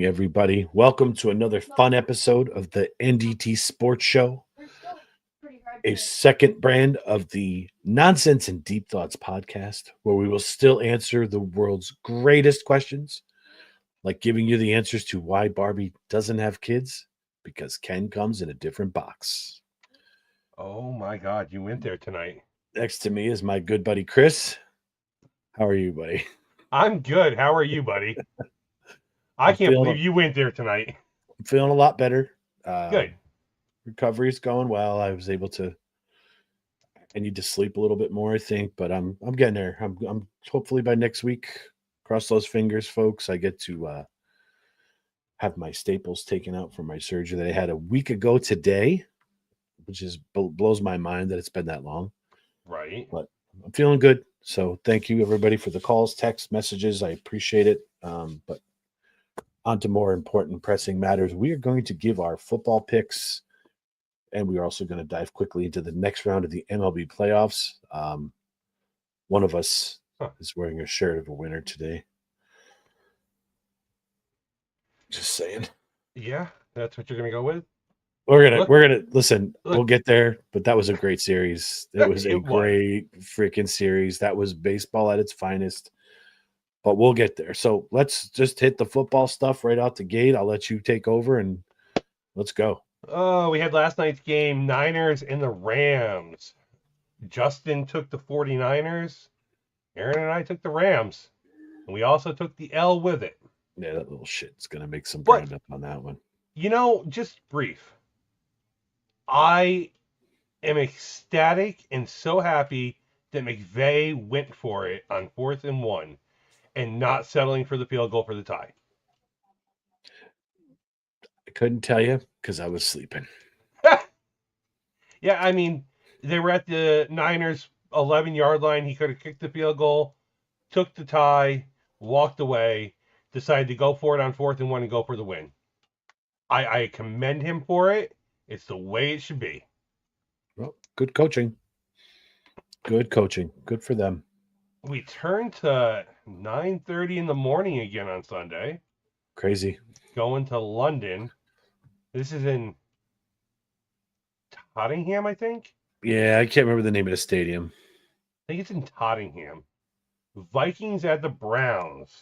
everybody. Welcome to another fun episode of the NDT Sports Show, a second brand of the Nonsense and Deep Thoughts podcast, where we will still answer the world's greatest questions, like giving you the answers to why Barbie doesn't have kids, because Ken comes in a different box. Oh my God, you went there tonight. Next to me is my good buddy Chris. How are you, buddy? I'm good. How are you, buddy? I I'm can't feeling believe you went there tonight. I'm feeling a lot better. Good. Recovery is going well. I need to sleep a little bit more, I think, but I'm getting there. I'm hopefully by next week. Cross those fingers, folks. I get to have my staples taken out from my surgery that I had a week ago today, which is blows my mind that it's been that long. Right. But I'm feeling good. So thank you everybody for the calls, texts, messages. I appreciate it. But on to more important, pressing matters. We are going to give our football picks, and we are also going to dive quickly into the next round of the MLB playoffs. One of us is wearing a shirt of a winner today. Just saying. Yeah, that's what you're gonna go with. We're Look, gonna listen. look. We'll get there, but that was a great series. It was a It was. great freaking series. That was baseball at its finest. But we'll get there. So let's just hit the football stuff right out the gate. I'll let you take over and let's go. Oh, we had last night's game, Niners and the Rams. Justin took the 49ers. Aaron and I took the Rams. And we also took the L with it. Yeah, that little shit's gonna make some But ground up on that one. just brief. I am ecstatic and so happy that McVay went for it on 4th and 1 and not settling for the field goal for the tie. I couldn't tell you because I was sleeping. Yeah, I mean, they were at the Niners 11-yard line. He could have kicked the field goal, took the tie, walked away, decided to go for it on 4th and 1 and go for the win. I commend him for it. It's the way it should be. Well, good coaching. Good coaching. Good for them. We turn to 9:30 in the morning again on Sunday. Crazy. Going to London. This is in Tottenham, I think. Yeah, I can't remember the name of the stadium. I think it's in Tottenham. Vikings at the Browns.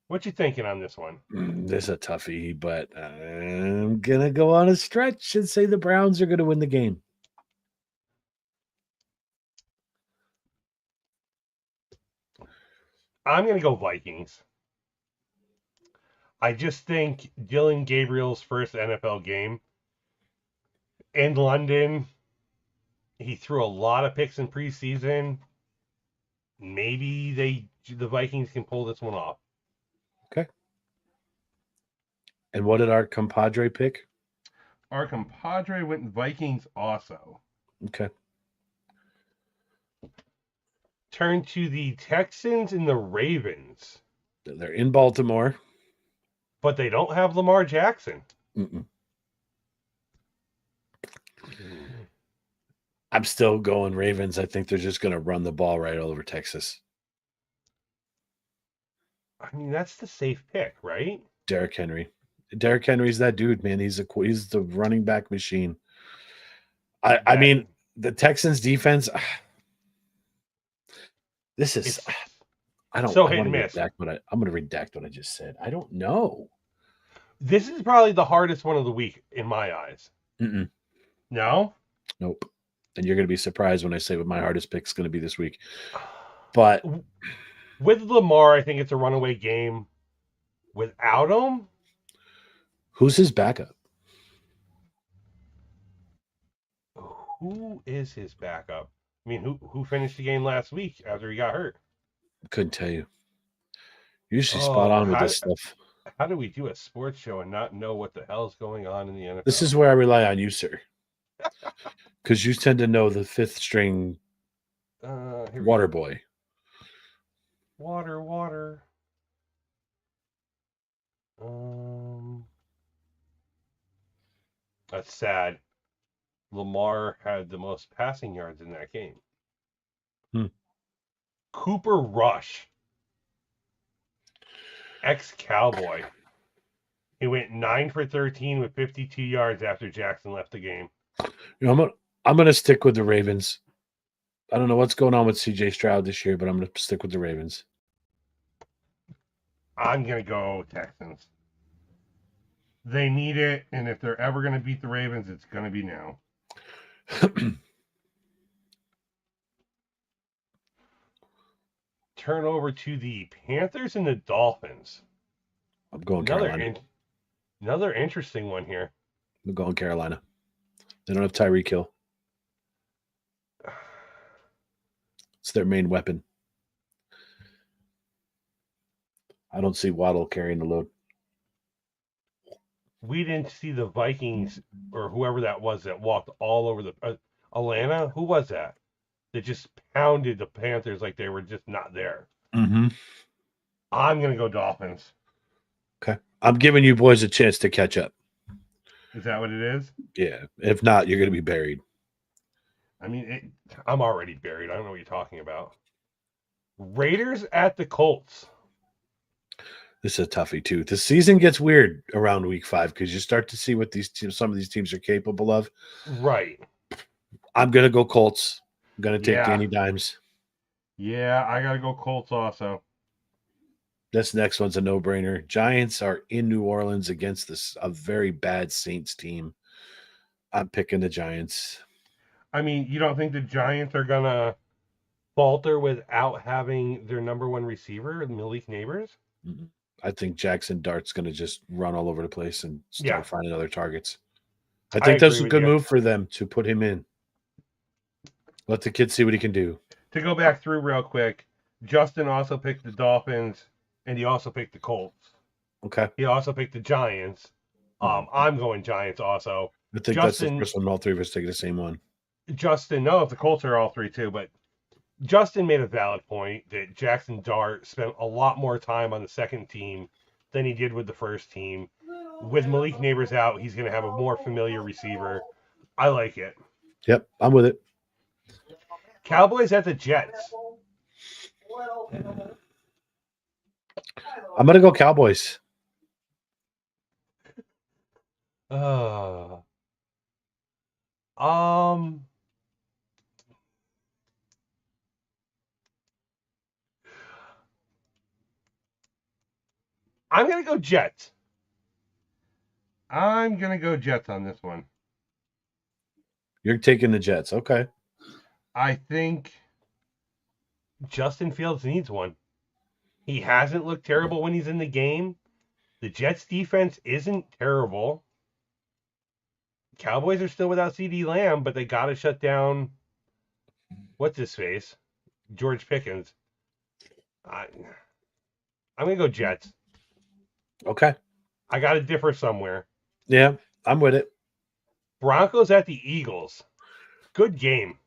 What you thinking on this one? This is a toughie, but I'm gonna go on a stretch and say the Browns are gonna win the game. I'm going to go Vikings. I just think Dylan Gabriel's first NFL game in London, he threw a lot of picks in preseason. Maybe the Vikings can pull this one off. Okay. And what did our compadre pick? Our compadre went Vikings also. Okay. Turn to the Texans and the Ravens. They're in Baltimore. But they don't have Lamar Jackson. Mm-mm. I'm still going Ravens. I think they're just going to run the ball right all over Texas. I mean, that's the safe pick, right? Derrick Henry. Derrick Henry's that dude, man. He's the running back machine. I mean, the Texans defense. This is. I don't. So I hit want and to miss. redact I'm going to redact what I just said. I don't know. This is probably the hardest one of the week in my eyes. Mm-mm. No? Nope. And you're going to be surprised when I say what my hardest pick is going to be this week. But with Lamar, I think it's a runaway game. Without him, who's his backup? Who is his backup? I mean, who finished the game last week after he got hurt? Couldn't tell you. You're usually spot on with this stuff. How do we do a sports show and not know what the hell is going on in the NFL? This is where I rely on you, sir. Because you tend to know the fifth string water boy. Water. That's sad. Lamar had the most passing yards in that game. Cooper Rush. Ex-Cowboy. He went 9 for 13 with 52 yards after Jackson left the game. I'm gonna stick with the Ravens. I don't know what's going on with CJ Stroud this year, but I'm gonna stick with the Ravens. I'm gonna go Texans. They need it, and if they're ever gonna beat the Ravens, it's gonna be now. Turn over to the Panthers and the Dolphins. I'm going Carolina. Another interesting one here. I'm going Carolina. They don't have Tyreek Hill. It's their main weapon. I don't see Waddle carrying the load. We didn't see the Vikings or whoever that was that walked all over the Atlanta. Who was that? That just pounded the Panthers like they were just not there. Mm-hmm. I'm gonna go Dolphins. Okay, I'm giving you boys a chance to catch up. Is that what it is? Yeah. If not, you're gonna be buried. I mean, I'm already buried. I don't know what you're talking about. Raiders at the Colts. This is a toughie too. The season gets weird around week 5 because you start to see what some of these teams are capable of. Right. I'm gonna go Colts. I'm gonna take Danny Dimes. Yeah, I gotta go Colts also. This next one's a no-brainer. Giants are in New Orleans against a very bad Saints team. I'm picking the Giants. I mean, you don't think the Giants are gonna falter without having their number one receiver, Malik Neighbors? Mm-hmm. I think Jackson Dart's going to just run all over the place and start finding other targets. I think that's a good move for them to put him in. Let the kid see what he can do. To go back through real quick, Justin also picked the Dolphins, and he also picked the Colts. Okay. He also picked the Giants. I'm going Giants also. I think that's the first one. All three of us taking the same one. Justin, no, the Colts are all three too, but Justin made a valid point that Jackson Dart spent a lot more time on the second team than he did with the first team. With Malik Neighbors out, he's going to have a more familiar receiver. I like it. Yep, I'm with it. Cowboys at the Jets. I'm going to go Cowboys. I'm going to go Jets. I'm going to go Jets on this one. You're taking the Jets. Okay. I think Justin Fields needs one. He hasn't looked terrible when he's in the game. The Jets defense isn't terrible. Cowboys are still without CeeDee Lamb, but they got to shut down, what's his face? George Pickens. I'm going to go Jets. Okay. I got to differ somewhere. Yeah, I'm with it. Broncos at the Eagles. Good game.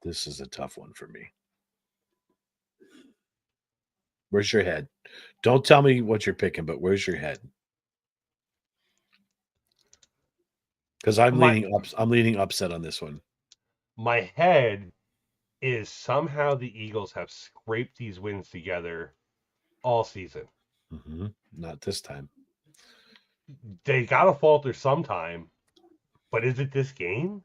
This is a tough one for me. Where's your head? Don't tell me what you're picking, but where's your head? Because I'm leaning upset on this one. My head is somehow the Eagles have scraped these wins together all season. Mm-hmm. Not this time. They got to falter sometime, but is it this game?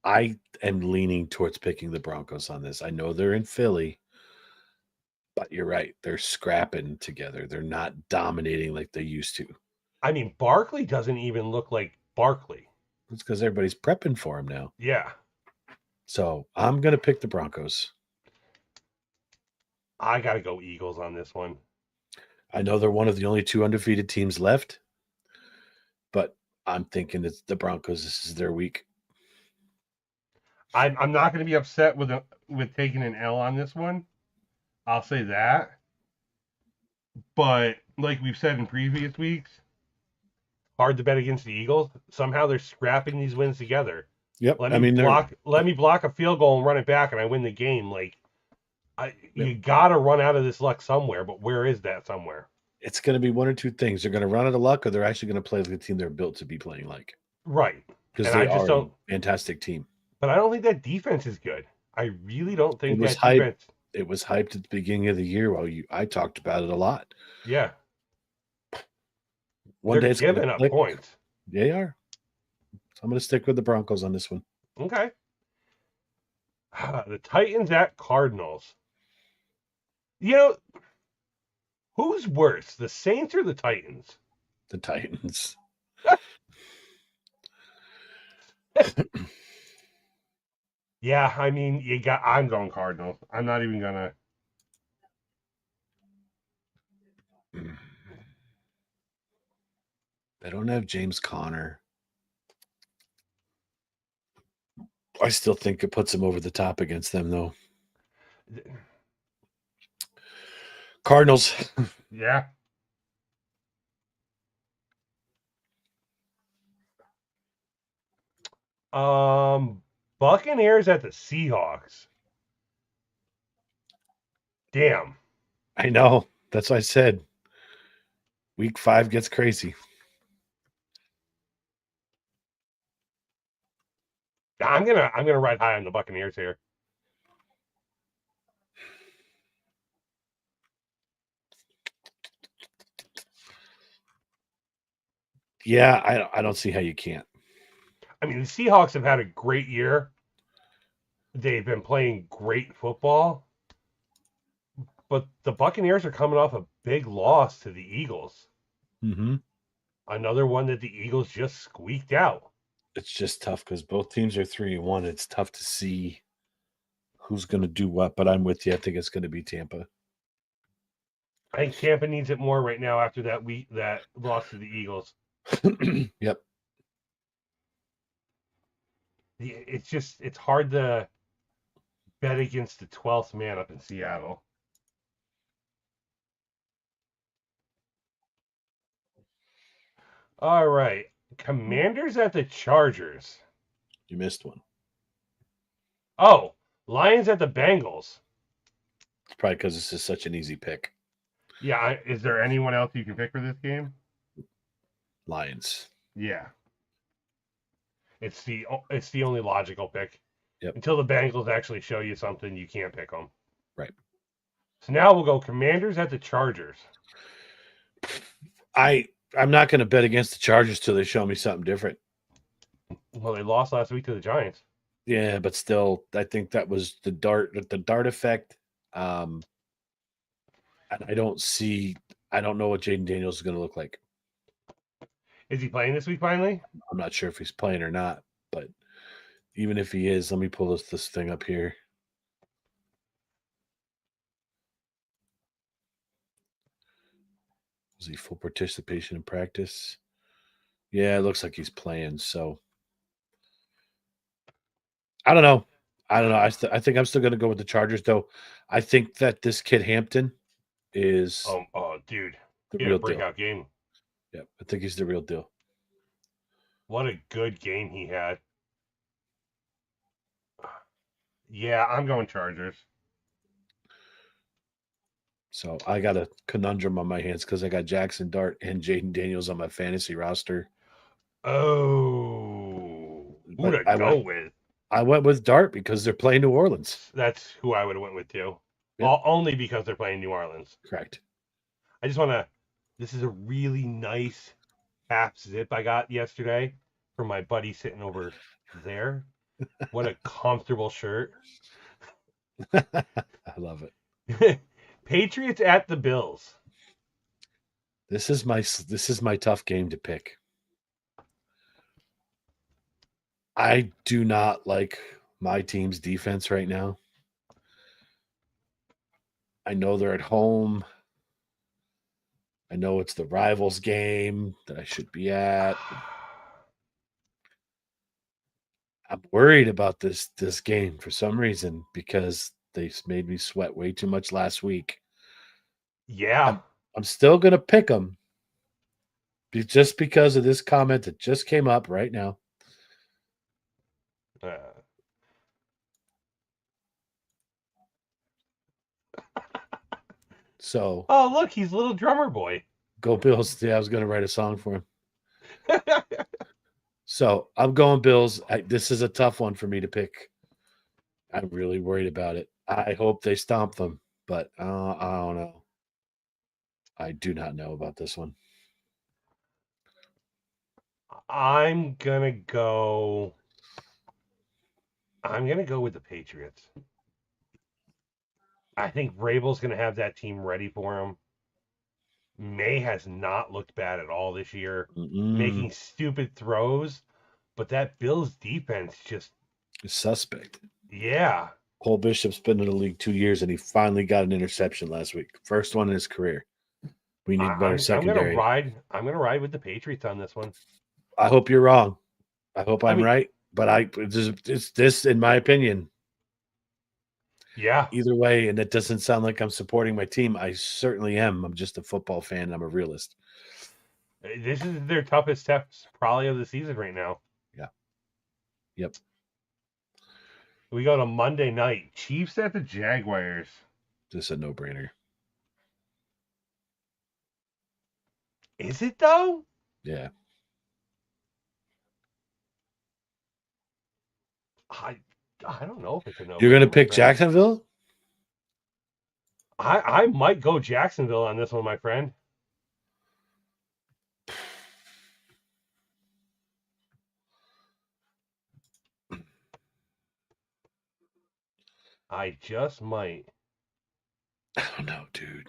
I am leaning towards picking the Broncos on this. I know they're in Philly, but you're right. They're scrapping together. They're not dominating like they used to. I mean, Barkley doesn't even look like Barkley. It's because everybody's prepping for him now. Yeah. So I'm going to pick the Broncos. I got to go Eagles on this one. I know they're one of the only 2 undefeated teams left, but I'm thinking it's the Broncos. This is their week. I'm not going to be upset with taking an L on this one. I'll say that. But like we've said in previous weeks, hard to bet against the Eagles. Somehow they're scrapping these wins together. Yep. Let me block a field goal and run it back, and I win the game. Like, you got to run out of this luck somewhere, but where is that somewhere? It's going to be one or two things. They're going to run out of luck, or they're actually going to play like the team they're built to be playing like. Right. Because they are a fantastic team. But I don't think that defense is good. I really don't think that hype. defense. it was hyped at the beginning of the year. While I talked about it a lot. Yeah. One day They're it's going to giving up click. points. They are. So I'm going to stick with the Broncos on this one. Okay. The Titans at Cardinals. You know, who's worse, the Saints or the Titans? The Titans. Yeah, I mean, I'm going Cardinals. I'm not even gonna. They don't have James Conner. I still think it puts him over the top against them, though. Cardinals. Yeah. Buccaneers at the Seahawks. Damn. I know. That's what I said. Week 5 gets crazy. I'm gonna ride high on the Buccaneers here. Yeah, I don't see how you can't. I mean, the Seahawks have had a great year. They've been playing great football. But the Buccaneers are coming off a big loss to the Eagles. Mm-hmm. Another one that the Eagles just squeaked out. It's just tough because both teams are 3-1. It's tough to see who's going to do what, but I'm with you. I think it's going to be Tampa. I think Tampa needs it more right now after that loss to the Eagles. Yep. It's hard to bet against the 12th man up in Seattle. All right. Commanders at the Chargers. You missed one. Oh, Lions at the Bengals. It's probably because this is such an easy pick. Yeah, is there anyone else you can pick for this game? Lions. Yeah. It's the only logical pick. Yep. Until the Bengals actually show you something, you can't pick them. Right. So now we'll go Commanders at the Chargers. I'm not going to bet against the Chargers till they show me something different. Well, they lost last week to the Giants. Yeah, but still, I think that was the dart effect. And I don't know what Jaden Daniels is going to look like. Is he playing this week finally? I'm not sure if he's playing or not, but even if he is, let me pull this thing up here. Was he full participation in practice? Yeah, it looks like he's playing. So I don't know. I think I'm still going to go with the Chargers, though. I think that this kid Hampton is dude, the he had real a breakout deal. game. Yeah, I think he's the real deal. What a good game he had. Yeah, I'm going Chargers. So I got a conundrum on my hands because I got Jackson Dart and Jaden Daniels on my fantasy roster. Oh, who to go with? I went with Dart because they're playing New Orleans. That's who I would have went with too. Yep. Only because they're playing New Orleans. Correct. I just want to. This is a really nice half zip I got yesterday from my buddy sitting over there. What a comfortable shirt. I love it. Patriots at the Bills. This is my tough game to pick. I do not like my team's defense right now. I know they're at home. I know it's the rivals game that I should be at. I'm worried about this game for some reason because they made me sweat way too much last week. Yeah. I'm still going to pick them just because of this comment that just came up right now. So. Oh, look, he's little drummer boy. Go Bills. Yeah, I was going to write a song for him. So I'm going Bills. This is a tough one for me to pick. I'm really worried about it. I hope they stomp them, but I don't know. I do not know about this one. I'm gonna go. I'm gonna go with the Patriots. I think Vrabel's gonna have that team ready for him. May has not looked bad at all this year, Mm-mm. making stupid throws, but that Bills defense just, Suspect. yeah. Cole Bishop's been in the league 2 years, and he finally got an interception last week. First one in his career. We need better I'm gonna secondary. ride. I'm gonna ride with the Patriots on this one. I hope you're wrong. I hope I I'm mean, right, but it's this, in my opinion. yeah, Either way, and it doesn't sound like I'm supporting my team. I certainly am. I'm just a football fan. I'm a realist. this is their toughest test probably of the season right now. Yeah. Yep. We go to Monday night. Chiefs at the Jaguars. Just a no-brainer. Is it though? Yeah. I I don't know if it's a no. You're gonna pick Jacksonville? I might go Jacksonville on this one, my friend. I just might. I don't know, dude.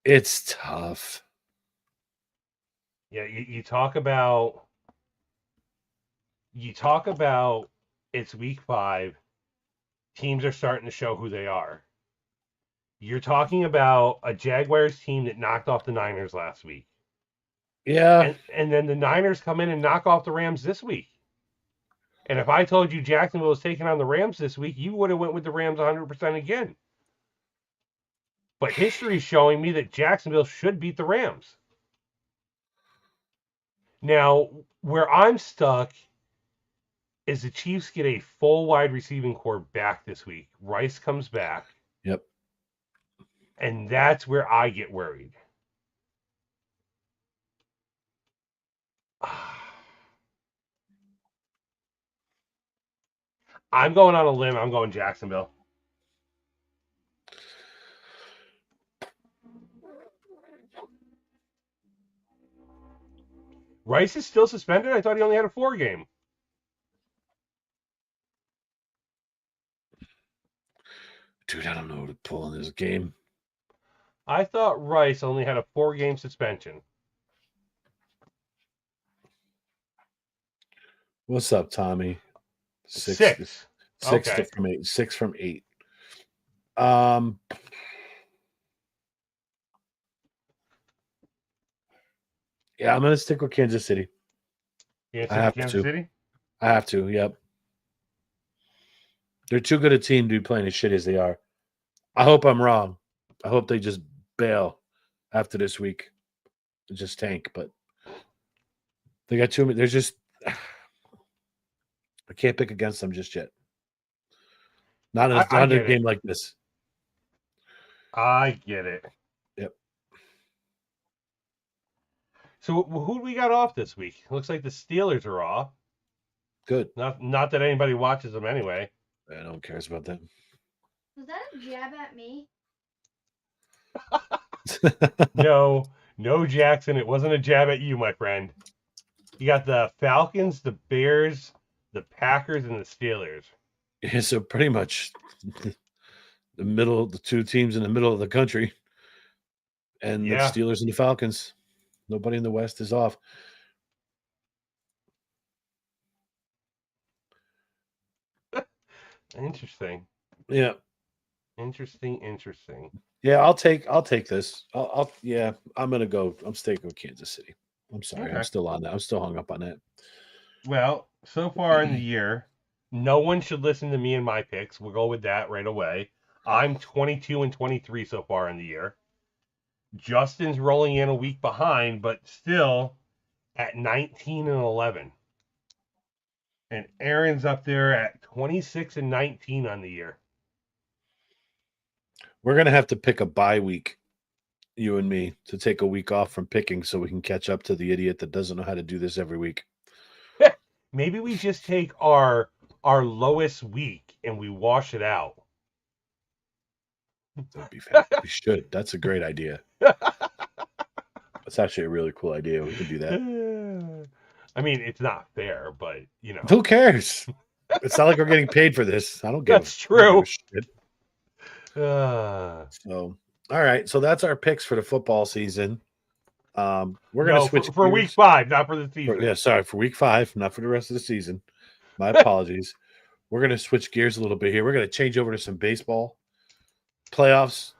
It's tough. Yeah, you talk about it's week 5. Teams are starting to show who they are. You're talking about a Jaguars team that knocked off the Niners last week. Yeah. And then the Niners come in and knock off the Rams this week. And if I told you Jacksonville was taking on the Rams this week, you would have went with the Rams 100% again. But history's showing me that Jacksonville should beat the Rams. Now, where I'm stuck is the Chiefs get a full wide receiving core back this week. Rice comes back. Yep. And that's where I get worried. I'm going on a limb. I'm going Jacksonville. Rice is still suspended? I thought he only had a 4 game. Dude, I don't know what to pull in this game. I thought Rice only had a 4 game suspension. What's up, Tommy? 6. Okay. From 8. 6 from 8. Yeah, I'm gonna stick with Kansas City. I have Kansas City? I have to, yep. They're too good a team to be playing as shitty as they are. I hope I'm wrong. I hope they just bail after this week. Just tank, but they got too many. They're just I can't pick against them just yet. Not in a game like this. I get it. Yep. So who do we got off this week? Looks like the Steelers are off. Good. Not that anybody watches them anyway. No one cares about them. Was that a jab at me? No, Jackson. It wasn't a jab at you, my friend. You got the Falcons, the Bears, the Packers, and the Steelers. Yeah, so pretty much the 2 teams in the middle of the country, and the Steelers and the Falcons. Nobody in the West is off. Interesting. Yeah. Interesting. Yeah, I'll take this. I'm gonna go. I'm sticking with Kansas City. I'm sorry. Okay. I'm still on that. I'm still hung up on that. Well, so far in the year, no one should listen to me and my picks. We'll go with that right away. I'm 22-23 so far in the year. Justin's rolling in a week behind, but still at 19-11. And Aaron's up there at 26-19 on the year. We're gonna have to pick a bye week, you and me, to take a week off from picking so we can catch up to the idiot that doesn't know how to do this every week. Maybe we just take our our lowest week and we wash it out. That'd be fantastic. We should. That's a great idea. That's actually a really cool idea. We can do that. I mean, it's not fair, but Who cares? It's not like we're getting paid for this. I don't give. That's I don't give true. a shit. Uh, So, all right. So that's our picks for the football season. We're gonna no, switch for week gears. 5, not for the season. Sorry, for week 5, not for the rest of the season. My apologies. We're gonna switch gears a little bit here. We're gonna change over to some baseball. Playoffs,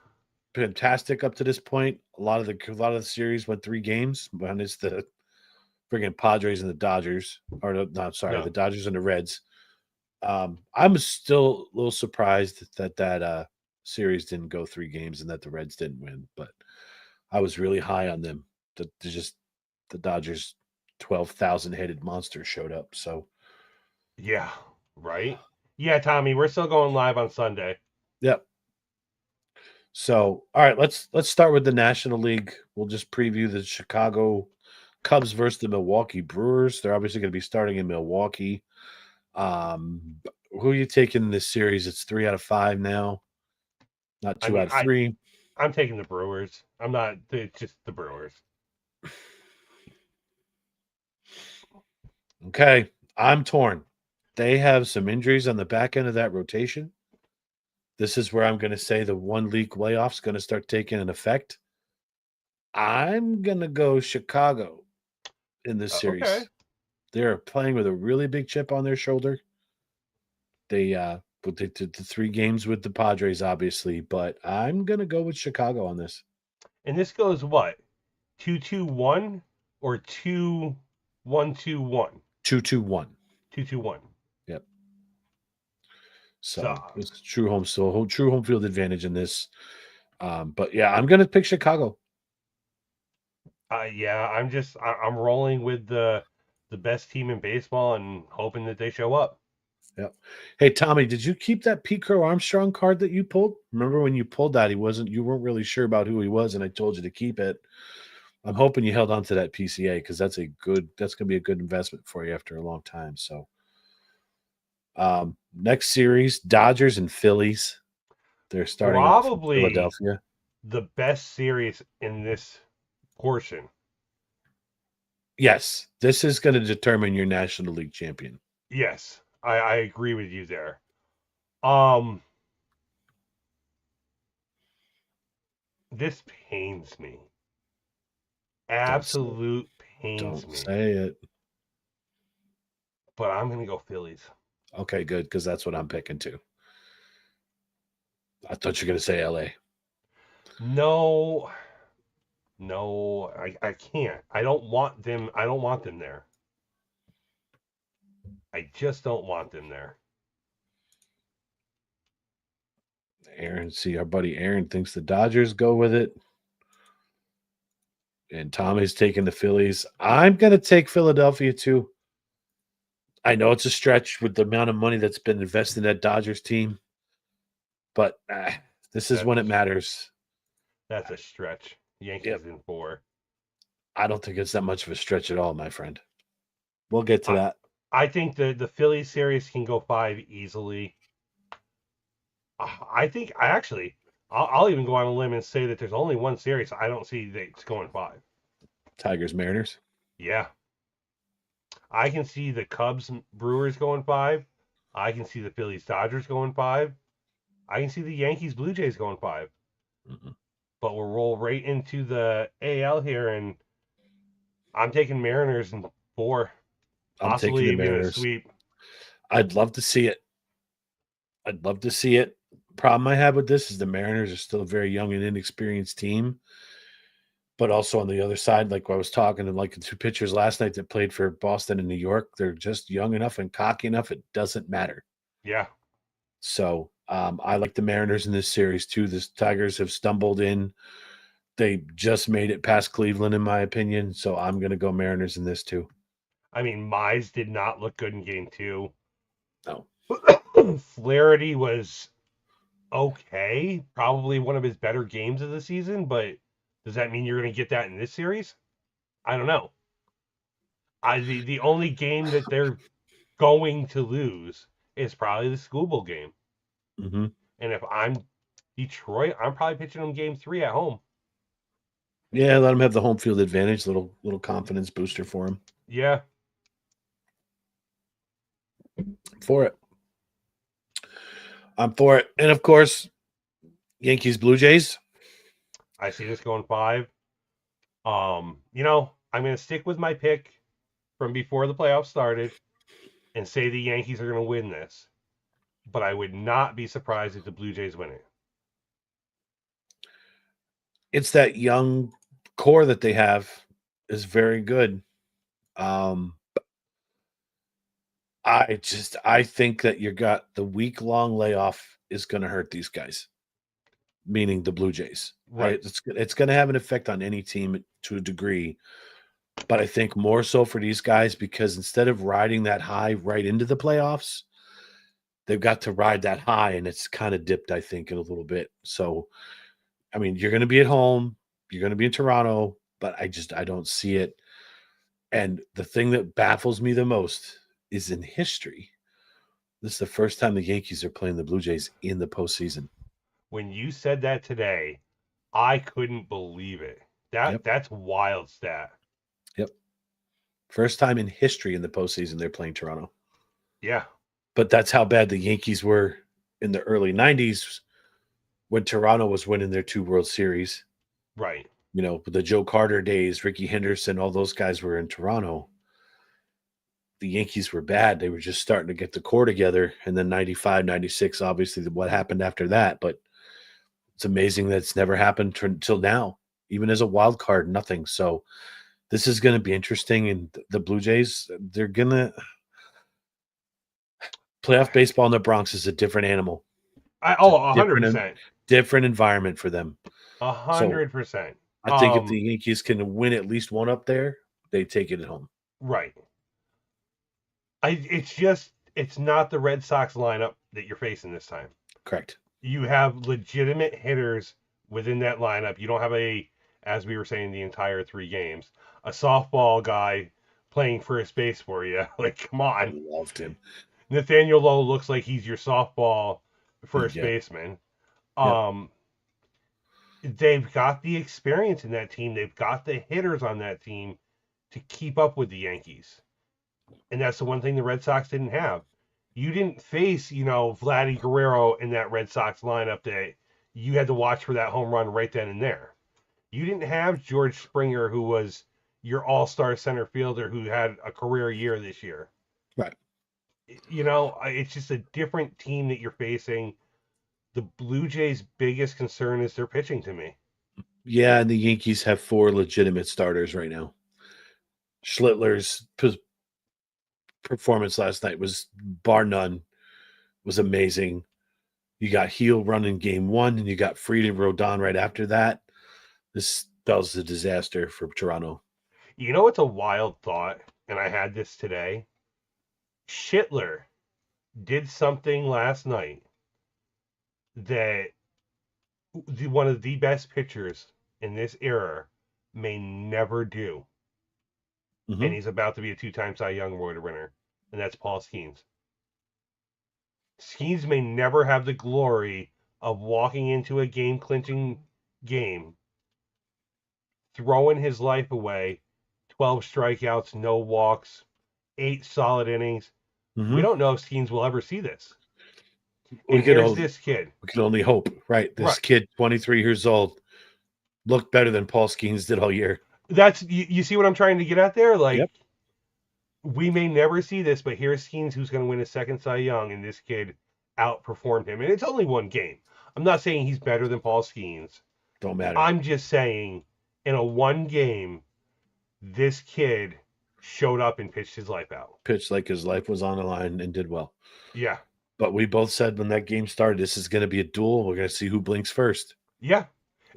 fantastic up to this point. A lot of the series went 3 games. One is the friggin' Padres and the Dodgers, or no, No. the Dodgers and the Reds. I'm still a little surprised that series didn't go 3 games and that the Reds didn't win, but I was really high on them. The Dodgers 12,000 headed monster showed up. So Yeah, right? Yeah, Tommy, we're still going live on Sunday. yep. So all right, let's start with the National League. We'll just preview the Chicago Cubs versus the Milwaukee Brewers. They're obviously going to be starting in Milwaukee. Who are you taking in this series? It's 3 out of 5 now, not 2 out of 3. I'm taking the Brewers. I'm not. It's just the Brewers. Okay, I'm torn. They have some injuries on the back end of that rotation. This is where I'm going to say the 1 league layoff's going to start taking an effect. I'm going to go Chicago in this series. Okay. They're playing with a really big chip on their shoulder. They did the 3 games with the Padres, obviously, but I'm going to go with Chicago on this. And this goes what? 2-2-1 or 2-1-2-1? 2-2-1. 2-2-1. Yep. So it's true home field advantage in this. But yeah, I'm gonna pick Chicago. Yeah, I'm rolling with the best team in baseball and hoping that they show up. Yep. Hey Tommy, did you keep that Pete Crow Armstrong card that you pulled? Remember when you pulled that, you weren't really sure about who he was, and I told you to keep it. I'm hoping you held on to that PCA because that's gonna be a good investment for you after a long time. So next series, Dodgers and Phillies. They're starting probably Philadelphia. The best series in this portion. Yes, this is going to determine your National League champion. Yes, I agree with you there. This pains me. Absolute pains me. Don't say it. But I'm going to go Phillies. Okay, good, because that's what I'm picking too. I thought you were going to say LA. No, I can't. I don't want them there. I just don't want them there. Our buddy Aaron thinks the Dodgers go with it. And Tommy's taking the Phillies. I'm going to take Philadelphia too. I know it's a stretch with the amount of money that's been invested in that Dodgers team, but this is when it matters. That's a stretch. Yankees in 4. I don't think it's that much of a stretch at all, my friend. We'll get to that. I think the Phillies series can go 5 easily. I'll even go on a limb and say that there's only one series I don't see that's going 5. Tigers, Mariners? Yeah. I can see the Cubs, Brewers going 5. I can see the Phillies, Dodgers going 5. I can see the Yankees, Blue Jays going 5. Mm-hmm. But we'll roll right into the AL here, and I'm taking Mariners in 4. I'm taking the Mariners. A sweep. I'd love to see it. Problem I have with this is the Mariners are still a very young and inexperienced team. But also on the other side, like I was talking to like the 2 pitchers last night that played for Boston and New York, they're just young enough and cocky enough. It doesn't matter. Yeah. So I like the Mariners in this series too. The Tigers have stumbled in. They just made it past Cleveland, in my opinion. So I'm going to go Mariners in this too. I mean, Mize did not look good in game 2. No. Flaherty was okay. Probably one of his better games of the season, but does that mean you're going to get that in this series? I don't know. The only game that they're going to lose is probably the School Bowl game. Mm-hmm. And if I'm Detroit, I'm probably pitching them game 3 at home. Yeah, let them have the home field advantage. Little confidence booster for them. Yeah. For it. I'm for it. And of course, Yankees, Blue Jays. I see this going 5. I'm going to stick with my pick from before the playoffs started and say the Yankees are going to win this. But I would not be surprised if the Blue Jays win it. It's that young core that they have is very good. I think that you got the week-long layoff is going to hurt these guys, meaning the Blue Jays. Right. It's going to have an effect on any team to a degree, but I think more so for these guys because instead of riding that high right into the playoffs, they've got to ride that high, and it's kind of dipped, I think, in a little bit. So, I mean, you're going to be at home, you're going to be in Toronto, but I don't see it. And the thing that baffles me the most is in history, this is the first time the Yankees are playing the Blue Jays in the postseason. When you said that today, I couldn't believe it. That's wild stat. Yep. First time in history in the postseason they're playing Toronto. Yeah. But that's how bad the Yankees were in the early 90s when Toronto was winning their 2 World Series. Right. The Joe Carter days, Ricky Henderson, all those guys were in Toronto. The Yankees were bad. They were just starting to get the core together. And then 95, 96, obviously what happened after that. But it's amazing that it's never happened until now. Even as a wild card, nothing. So this is going to be interesting. And the Blue Jays, they're going to – playoff baseball in the Bronx is a different animal. 100%. Different environment for them. 100%. So I think if the Yankees can win at least one up there, they take it at home. Right. It's not the Red Sox lineup that you're facing this time. Correct. You have legitimate hitters within that lineup. You don't have as we were saying the entire 3 games, a softball guy playing first base for you. Like, come on. I loved him. Nathaniel Lowe looks like he's your softball first baseman. They've got the experience in that team. They've got the hitters on that team to keep up with the Yankees. And that's the one thing the Red Sox didn't have. You didn't face, Vladdy Guerrero in that Red Sox lineup that you had to watch for that home run right then and there. You didn't have George Springer, who was your all-star center fielder who had a career year this year. Right. It's just a different team that you're facing. The Blue Jays' biggest concern is their pitching to me. Yeah, and the Yankees have 4 legitimate starters right now. Schlittler's performance last night was bar none, was amazing. You got Heel running game 1, and you got Fried and Rodon right after that. This spells a disaster for Toronto. It's a wild thought, and I had this today. Schlittler did something last night that one of the best pitchers in this era may never do. Mm-hmm. And he's about to be a 2-time Cy Young Award winner, and that's Paul Skeens. Skeens may never have the glory of walking into a game-clinching game, throwing his life away, 12 strikeouts, no walks, 8 solid innings. Mm-hmm. We don't know if Skeens will ever see this. This kid. We can only hope, right? This kid, 23 years old, looked better than Paul Skeens did all year. That's you see what I'm trying to get at there? Like, yep. We may never see this, but here's Skeens who's going to win his 2nd Cy Young, and this kid outperformed him. And it's only 1 game. I'm not saying he's better than Paul Skeens. Don't matter. I'm just saying, in a 1 game, this kid showed up and pitched his life out. Pitched like his life was on the line and did well. Yeah. But we both said when that game started, this is going to be a duel. We're going to see who blinks first. Yeah.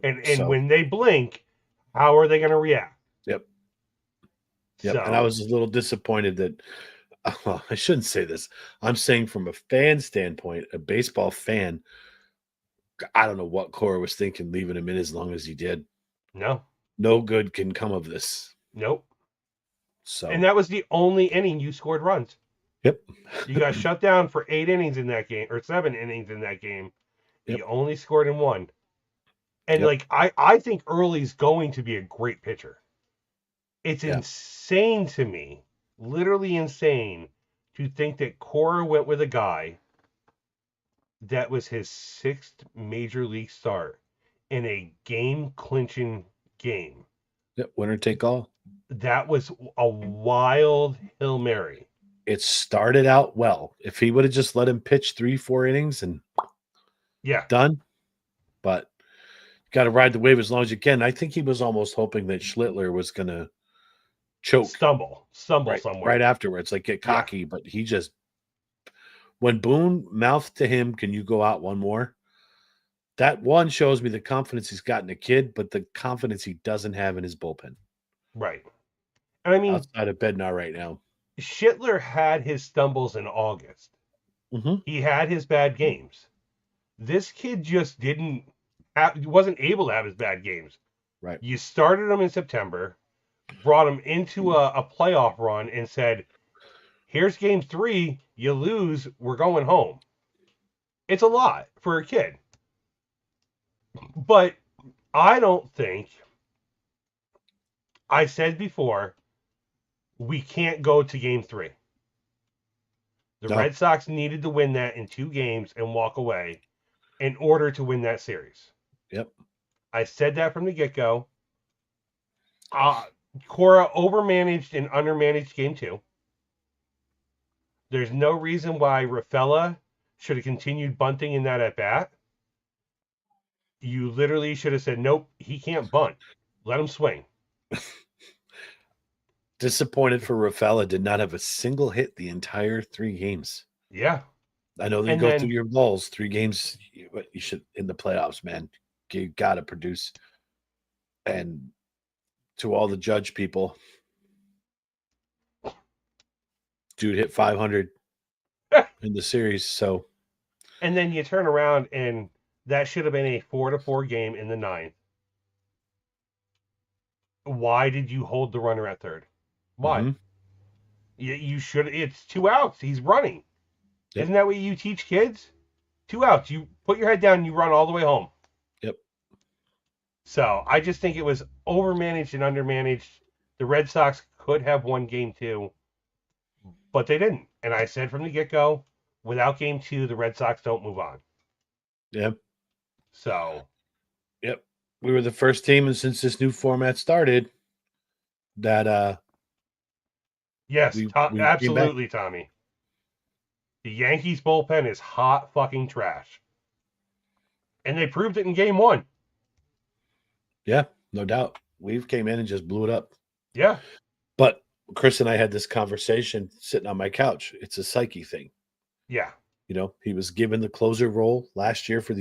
And when they blink, how are they going to react? Yep. So. And I was a little disappointed that, well, I shouldn't say this. I'm saying from a fan standpoint, a baseball fan, I don't know what Cora was thinking leaving him in as long as he did. No good can come of this. Nope. So. And that was the only inning you scored runs. Yep. You got shut down for 8 innings in that game, or 7 innings in that game. Yep. You only scored in 1. And Yep. like I think Early's going to be a great pitcher. It's Yeah. insane to me, literally insane, to think that Cora went with a guy that was his 6th major league start in a game-clinching game. Yep. Winner take all. That was a wild Hail Mary. It started out well. If he would have just let him pitch 3-4 innings and Yeah. done, but got to ride the wave as long as you can. I think he was almost hoping that Schlittler was going to choke Stumble right, somewhere. right afterwards, like get cocky, but he just, when Boone mouthed to him, can you go out one more? That one shows me the confidence he's got in a kid, but the confidence he doesn't have in his bullpen Right. And I mean, outside of Bednar right now. Schlittler had his stumbles in August. Mm-hmm. He had his bad games. This kid just wasn't able to have his bad games. Right. You started him in September, brought him into a playoff run, and said, here's game 3. You lose, we're going home. It's a lot for a kid. But I don't think, I said before, we can't go to game 3. The No. Red Sox needed to win that in 2 games and walk away in order to win that series. Yep. I said that from the get-go. Cora overmanaged and undermanaged game 2. There's no reason why Rafaela should have continued bunting in that at-bat. You literally should have said, nope, he can't bunt. Let him swing. Disappointed for Rafaela, did not have a single hit the entire 3 games. Yeah. I know that you And go then- through your lulls, 3 games, you should, in the playoffs, man, you got to produce. And to all the Judge people, dude hit 500 in the series. So, And then you turn around and that should have been a 4-4 game in the 9th. Why did you hold the runner at third? Why? Mhm. You should. It's 2 outs. He's running. Yep. Isn't that what you teach kids? 2 outs. You put your head down and you run all the way home. Yep. So I just think it was overmanaged and undermanaged. The Red Sox could have won game 2, but they didn't. And I said from the get-go, without game 2, the Red Sox don't move on. Yep. So, We were the first team, and since this new format started, that yes, we came back. absolutely, Tommy. The Yankees bullpen is hot fucking trash. And they proved it in game 1. yeah, no doubt, Weave came in and just blew it up. Yeah. But Chris and I had this conversation sitting on my couch. It's a psyche thing. Yeah. You know, he was given the closer role last year for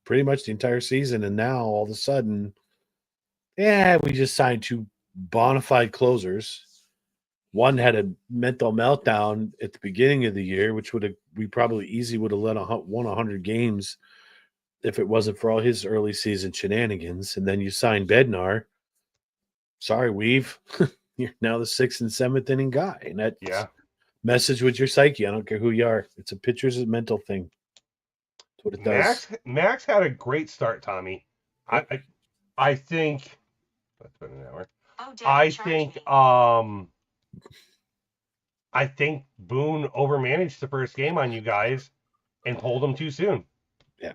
pretty much the entire season. And now all of a sudden, we just signed 2 bona fide closers. One had a mental meltdown at the beginning of the year, which we probably easily would have won 100 games if it wasn't for all his early season shenanigans. And then you sign Bednar. Sorry, Weave. You're now the 6th and 7th inning guy. And that message with your psyche. I don't care who you are. It's a pitcher's mental thing. That's what it does. Max had a great start, Tommy. I think that's been an hour. I think Boone overmanaged the first game on you guys and pulled him too soon. Yeah.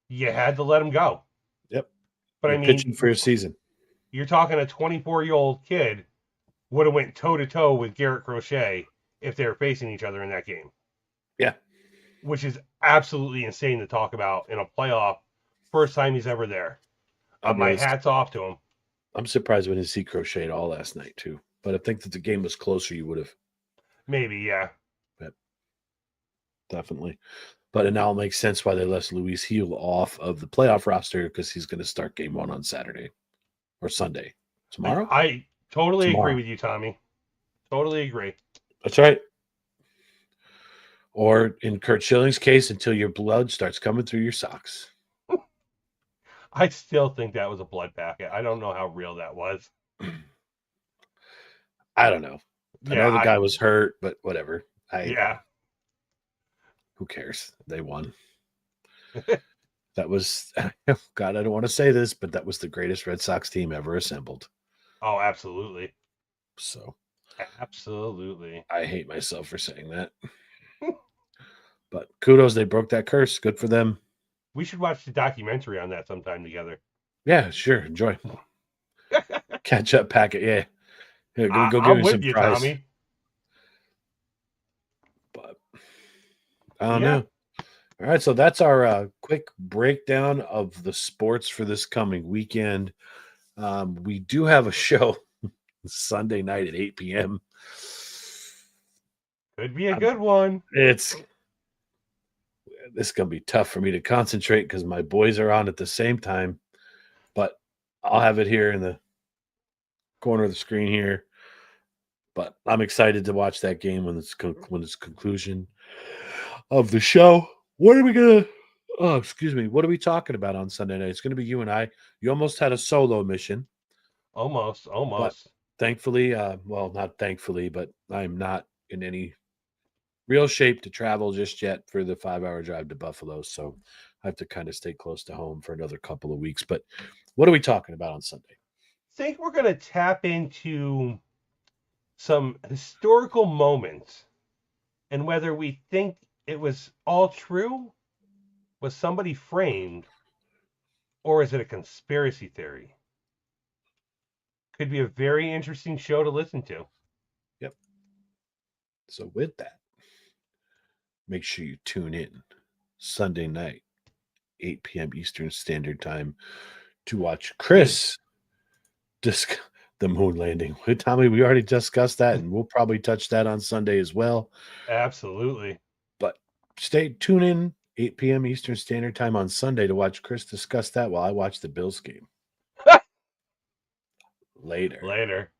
You had to let him go. Yep. But You're pitching for your season. You're talking a 24-year-old kid would have went toe-to-toe with Garrett Crochet if they were facing each other in that game. Yeah. Which is absolutely insane to talk about in a playoff. First time he's ever there. My hat's off to him. I'm surprised we didn't see Crochet at all last night, too. But I think that the game was closer, you would have. Maybe, yeah. Definitely. But it now makes sense why they left Luis Gil off of the playoff roster, because he's going to start game 1 on Saturday or Sunday. Tomorrow? I totally Tomorrow. agree with you, Tommy. Totally agree. That's right. Or in Curt Schilling's case, until your blood starts coming through your socks. I still think that was a blood packet. I don't know how real that was. I don't know. I know the guy was hurt, but whatever. Yeah. Who cares? They won. That was, God, I don't want to say this, but that was the greatest Red Sox team ever assembled. Oh, absolutely. So Absolutely. I hate myself for saying that. But kudos, they broke that curse. Good for them. We should watch the documentary on that sometime together. Yeah, sure. Enjoy. Catch up packet. Yeah. Here, go give I'm me with some you, fries. Tommy. But I don't Yeah. know. All right, so that's our quick breakdown of the sports for this coming weekend. We do have a show Sunday night at 8 p.m. Could be a good one. This is gonna be tough for me to concentrate because my boys are on at the same time. But I'll have it here in the corner of the screen here. But I'm excited to watch that game when it's conclusion of the show. What are we gonna? Oh, excuse me. What are we talking about on Sunday night? It's gonna be you and I. You almost had a solo mission. Almost. Thankfully, well, not thankfully, but I'm not in any real shape to travel just yet for the 5-hour drive to Buffalo. So I have to kind of stay close to home for another couple of weeks. But what are we talking about on Sunday? Think we're going to tap into some historical moments and whether we think it was all true, was somebody framed, or is it a conspiracy theory? Could be a very interesting show to listen to. Yep. So with that, make sure you tune in Sunday night, 8 p.m. Eastern Standard Time to watch Chris discuss the moon landing. Tommy, we already discussed that, and we'll probably touch that on Sunday as well. Absolutely. But tune in 8 p.m. Eastern Standard Time on Sunday to watch Chris discuss that while I watch the Bills game. Later. Later.